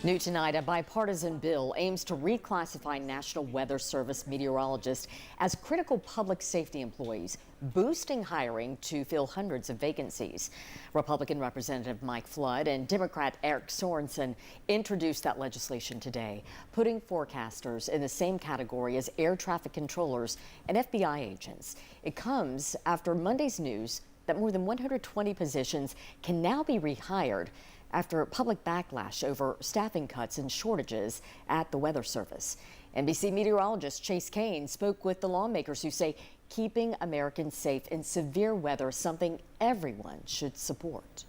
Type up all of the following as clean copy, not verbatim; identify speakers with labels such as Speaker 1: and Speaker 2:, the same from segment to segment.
Speaker 1: New tonight, a bipartisan bill aims to reclassify National Weather Service meteorologists as critical public safety employees, boosting hiring to fill hundreds of vacancies. Republican Representative Mike Flood and Democrat Eric Sorensen introduced that legislation today, putting forecasters in the same category as air traffic controllers and FBI agents. It comes after Monday's news that more than 120 positions can now be rehired after public backlash over staffing cuts and shortages at the Weather Service. NBC meteorologist Chase Kane spoke with the lawmakers who say keeping Americans safe in severe weather is something everyone should support.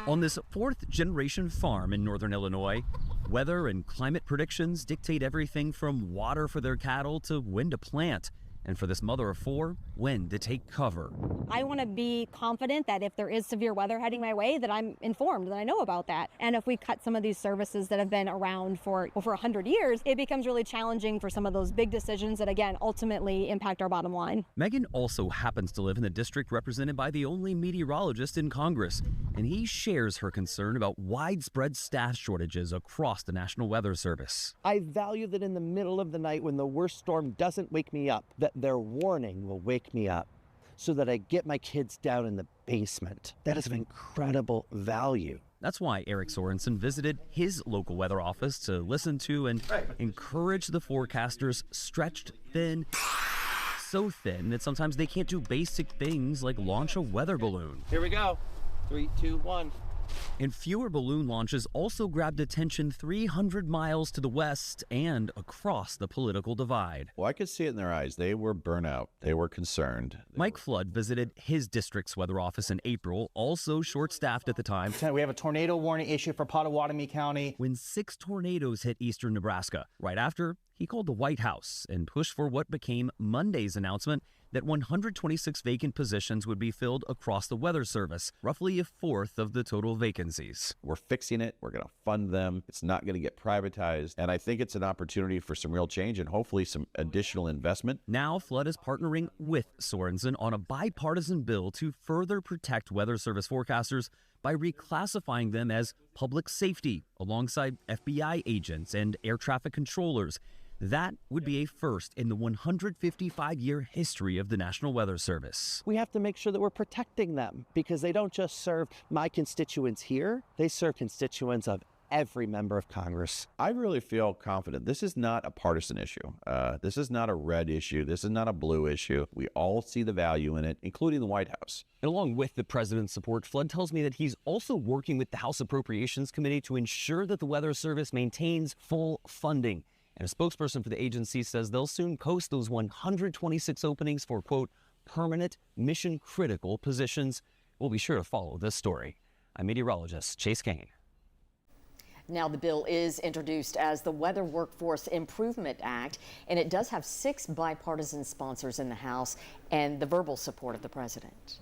Speaker 2: On this fourth-generation farm in northern Illinois, weather and climate predictions dictate everything from water for their cattle to when to plant. And for this mother of four, when to take cover.
Speaker 3: I want to be confident that if there is severe weather heading my way, that I'm informed, that I know about that. And if we cut some of these services that have been around for over 100 years, it becomes really challenging for some of those big decisions that, again, ultimately impact our bottom line.
Speaker 2: Megan also happens to live in the district represented by the only meteorologist in Congress, and he shares her concern about widespread staff shortages across the National Weather Service.
Speaker 4: I value that in the middle of the night when the worst storm doesn't wake me up, that their warning will wake me up so that I get my kids down in the basement. That is of incredible value.
Speaker 2: That's why Eric Sorensen visited his local weather office to listen to and encourage the forecasters stretched thin, so thin that sometimes they can't do basic things like launch a weather balloon.
Speaker 4: Here we go. 3, 2, 1.
Speaker 2: And fewer balloon launches also grabbed attention 300 miles to the west and across the political divide.
Speaker 5: Well, I could see it in their eyes. They were burnt. They were concerned.
Speaker 2: Mike Flood visited his district's weather office in April, also short-staffed at the time.
Speaker 6: We have a tornado warning issued for Pottawatomie County.
Speaker 2: When 6 tornadoes hit eastern Nebraska. Right after, he called the White House and pushed for what became Monday's announcement that 126 vacant positions would be filled across the Weather Service, roughly a fourth of the total vacancies.
Speaker 5: We're fixing it. We're going to fund them. It's not going to get privatized. And I think it's an opportunity for some real change and hopefully some additional investment.
Speaker 2: Now, Flood is partnering with Sorensen on a bipartisan bill to further protect Weather Service forecasters by reclassifying them as public safety alongside FBI agents and air traffic controllers. That would be a first in the 155-year history of the National Weather Service.
Speaker 4: We have to make sure that we're protecting them because they don't just serve my constituents here, they serve constituents of every member of Congress.
Speaker 5: I really feel confident. This is not a partisan issue. This is not a red issue. This is not a blue issue. We all see the value in it, including the White House.
Speaker 2: And along with the president's support, Flood tells me that he's also working with the House Appropriations Committee to ensure that the Weather Service maintains full funding. And a spokesperson for the agency says they'll soon post those 126 openings for, quote, permanent mission-critical positions. We'll be sure to follow this story. I'm meteorologist Chase Kane.
Speaker 1: Now, the bill is introduced as the Weather Workforce Improvement Act, and it does have 6 bipartisan sponsors in the House and the verbal support of the president.